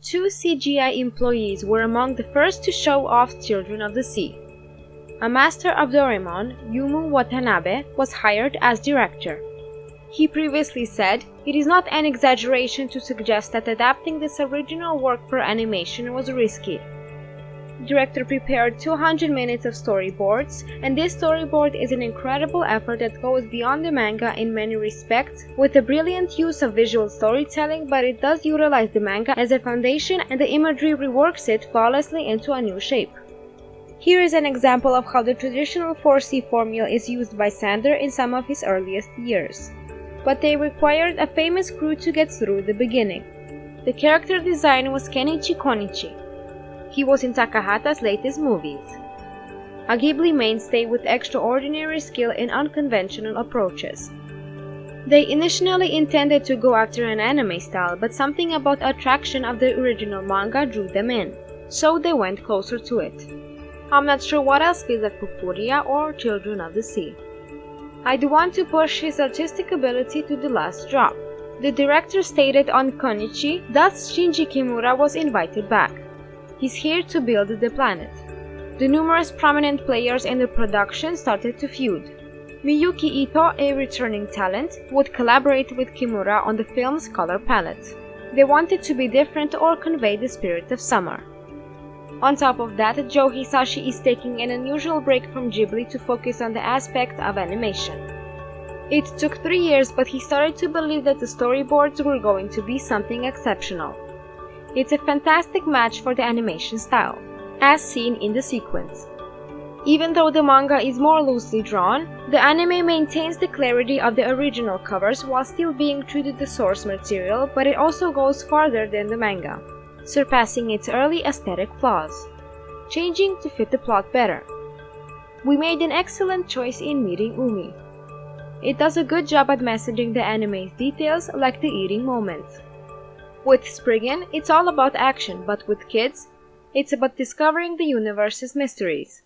Two CGI employees were among the first to show off Children of the Sea. A master of Doraemon, Yumu Watanabe, was hired as director. He previously said, "It is not an exaggeration to suggest that adapting this original work for animation was risky." The director prepared 200 minutes of storyboards, and this storyboard is an incredible effort that goes beyond the manga in many respects, with a brilliant use of visual storytelling, but it does utilize the manga as a foundation and the imagery reworks it flawlessly into a new shape. Here is an example of how the traditional 4C formula is used by Sander in some of his earliest years. But they required a famous crew to get through the beginning. The character design was Kenichi Konichi. He was in Takahata's latest movies. A Ghibli mainstay with extraordinary skill in unconventional approaches. They initially intended to go after an anime style, but something about the attraction of the original manga drew them in, so they went closer to it. I'm not sure what else feels like Pupuria or Children of the Sea. I'd want to push his artistic ability to the last drop. The director stated on Konichi, thus Shinji Kimura was invited back. He's here to build the planet. The numerous prominent players in the production started to feud. Miyuki Ito, a returning talent, would collaborate with Kimura on the film's color palette. They wanted to be different or convey the spirit of summer. On top of that, Joe Hisashi is taking an unusual break from Ghibli to focus on the aspect of animation. It took 3 years, but he started to believe that the storyboards were going to be something exceptional. It's a fantastic match for the animation style, as seen in the sequence. Even though the manga is more loosely drawn, the anime maintains the clarity of the original covers while still being true to the source material, but it also goes farther than the manga, surpassing its early aesthetic flaws, changing to fit the plot better. We made an excellent choice in meeting Umi. It does a good job at messaging the anime's details, like the eating moments. With Spriggan, it's all about action, but with kids, it's about discovering the universe's mysteries.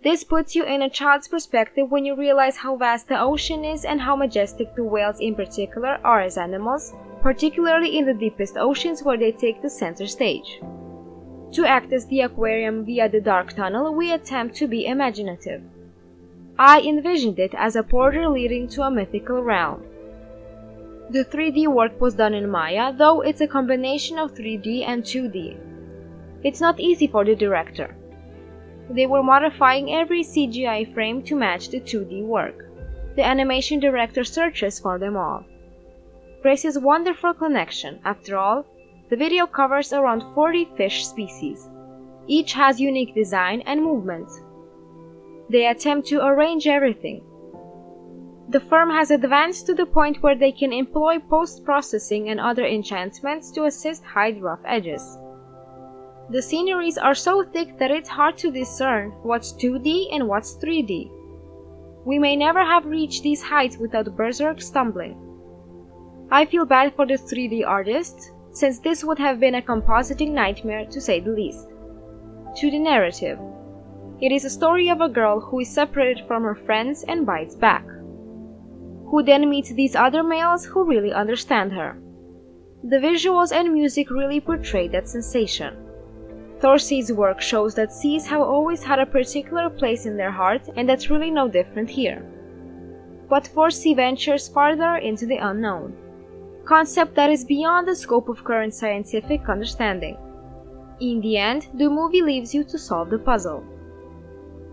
This puts you in a child's perspective when you realize how vast the ocean is and how majestic the whales in particular are as animals, particularly in the deepest oceans where they take the center stage. To act as the aquarium via the dark tunnel, we attempt to be imaginative. I envisioned it as a portal leading to a mythical realm. The 3D work was done in Maya, though it's a combination of 3D and 2D. It's not easy for the director. They were modifying every CGI frame to match the 2D work. The animation director searches for them all. Grace's wonderful connection. After all, the video covers around 40 fish species. Each has unique design and movements. They attempt to arrange everything. The firm has advanced to the point where they can employ post-processing and other enhancements to assist hide rough edges. The sceneries are so thick that it's hard to discern what's 2D and what's 3D. We may never have reached these heights without berserk stumbling. I feel bad for the 3D artists, since this would have been a compositing nightmare to say the least. To the narrative. It is a story of a girl who is separated from her friends and bites back, who then meets these other males who really understand her. The visuals and music really portray that sensation. Thorsey's work shows that seas have always had a particular place in their heart, and that's really no different here. But 4C ventures farther into the unknown, concept that is beyond the scope of current scientific understanding. In the end, the movie leaves you to solve the puzzle.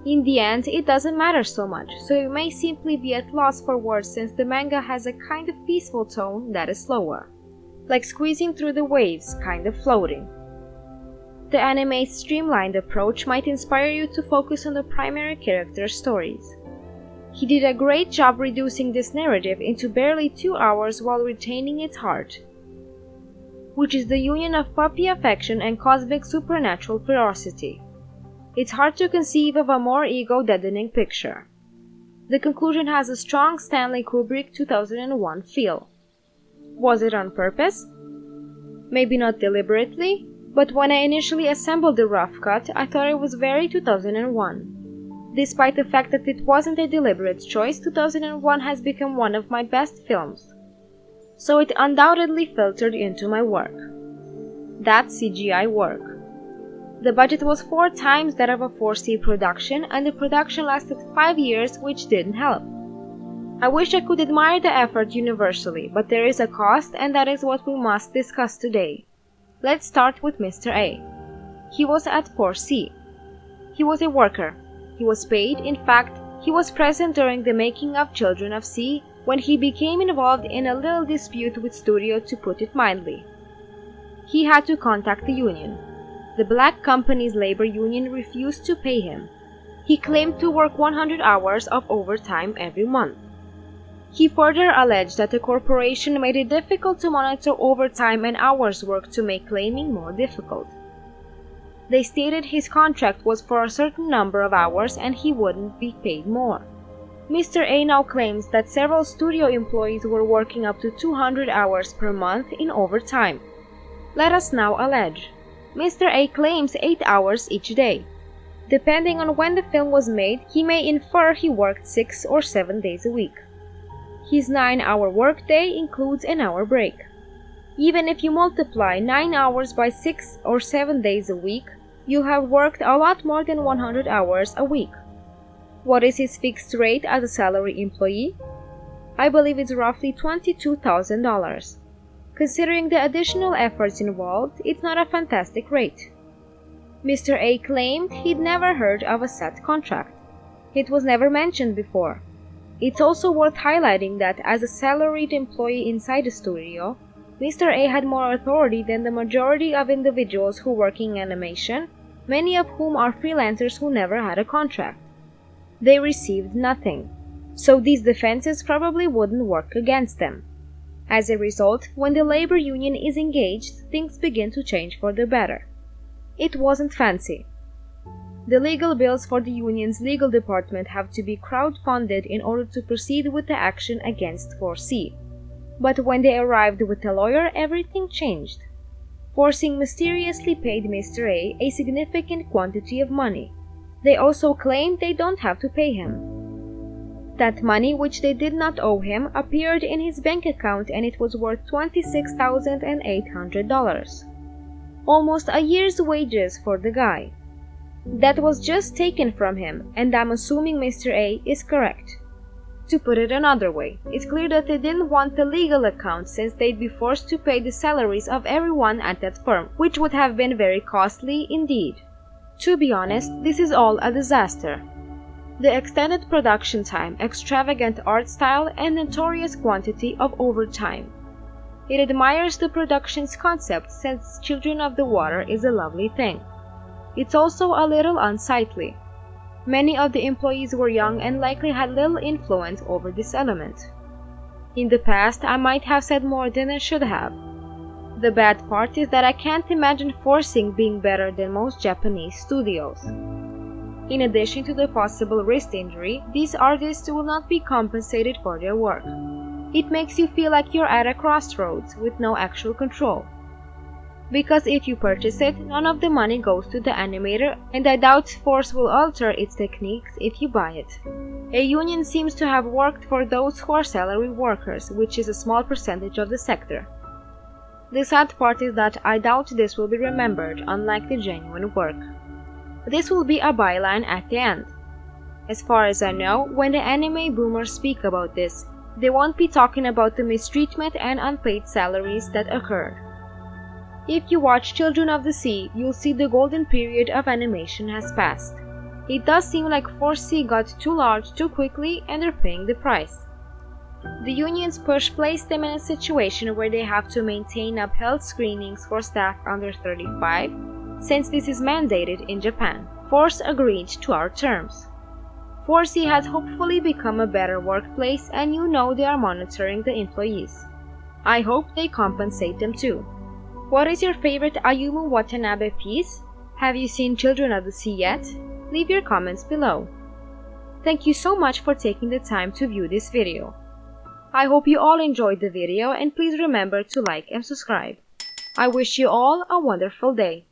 In the end, it doesn't matter so much, so you may simply be at loss for words since the manga has a kind of peaceful tone that is slower, like squeezing through the waves, kind of floating. The anime's streamlined approach might inspire you to focus on the primary character's stories. He did a great job reducing this narrative into barely 2 hours while retaining its heart, which is the union of puppy affection and cosmic supernatural ferocity. It's hard to conceive of a more ego-deadening picture. The conclusion has a strong Stanley Kubrick 2001 feel. Was it on purpose? Maybe not deliberately, but when I initially assembled the rough cut, I thought it was very 2001. Despite the fact that it wasn't a deliberate choice, 2001 has become one of my best films, so it undoubtedly filtered into my work. That's CGI work. The budget was 4 times that of a 4C production, and the production lasted 5 years, which didn't help. I wish I could admire the effort universally, but there is a cost, and that is what we must discuss today. Let's start with Mr. A. He was at 4C. He was a worker. He was paid. In fact, he was present during the making of Children of C when he became involved in a little dispute with studio, to put it mildly. He had to contact the union. The black company's labor union refused to pay him. He claimed to work 100 hours of overtime every month. He further alleged that the corporation made it difficult to monitor overtime and hours worked to make claiming more difficult. They stated his contract was for a certain number of hours and he wouldn't be paid more. Mr. A now claims that several studio employees were working up to 200 hours per month in overtime. Let us now allege. Mr. A claims 8 hours each day. Depending on when the film was made, he may infer he worked 6 or 7 days a week. His 9-hour workday includes an hour break. Even if you multiply 9 hours by 6 or 7 days a week, you have worked a lot more than 100 hours a week. What is his fixed rate as a salary employee? I believe it's roughly $22,000. Considering the additional efforts involved, it's not a fantastic rate. Mr. A claimed he'd never heard of a set contract. It was never mentioned before. It's also worth highlighting that as a salaried employee inside the studio, Mr. A had more authority than the majority of individuals who work in animation, many of whom are freelancers who never had a contract. They received nothing, so these defenses probably wouldn't work against them. As a result, when the labor union is engaged, things begin to change for the better. It wasn't fancy. The legal bills for the union's legal department have to be crowdfunded in order to proceed with the action against 4C. But when they arrived with a lawyer, everything changed. 4C mysteriously paid Mr. A significant quantity of money. They also claimed they don't have to pay him. That money, which they did not owe him, appeared in his bank account and it was worth $26,800. Almost a year's wages for the guy. That was just taken from him, and I'm assuming Mr. A is correct. To put it another way, it's clear that they didn't want the legal account since they'd be forced to pay the salaries of everyone at that firm, which would have been very costly indeed. To be honest, this is all a disaster. The extended production time, extravagant art style, and notorious quantity of overtime. It admires the production's concept since Children of the Water is a lovely thing. It's also a little unsightly. Many of the employees were young and likely had little influence over this element. In the past, I might have said more than I should have. The bad part is that I can't imagine 4C being better than most Japanese studios. In addition to the possible wrist injury, these artists will not be compensated for their work. It makes you feel like you're at a crossroads with no actual control. Because if you purchase it, none of the money goes to the animator, and I doubt Force will alter its techniques if you buy it. A union seems to have worked for those who are salary workers, which is a small percentage of the sector. The sad part is that I doubt this will be remembered, unlike the genuine work. This will be a byline at the end. As far as I know, when the anime boomers speak about this, they won't be talking about the mistreatment and unpaid salaries that occurred. If you watch Children of the Sea, you'll see the golden period of animation has passed. It does seem like 4C got too large too quickly and they're paying the price. The union's push placed them in a situation where they have to maintain upheld screenings for staff under 35, since this is mandated in Japan. Force agreed to our terms. 4C has hopefully become a better workplace and you know they are monitoring the employees. I hope they compensate them too. What is your favorite Ayumu Watanabe piece? Have you seen Children of the Sea yet? Leave your comments below. Thank you so much for taking the time to view this video. I hope you all enjoyed the video and please remember to like and subscribe. I wish you all a wonderful day.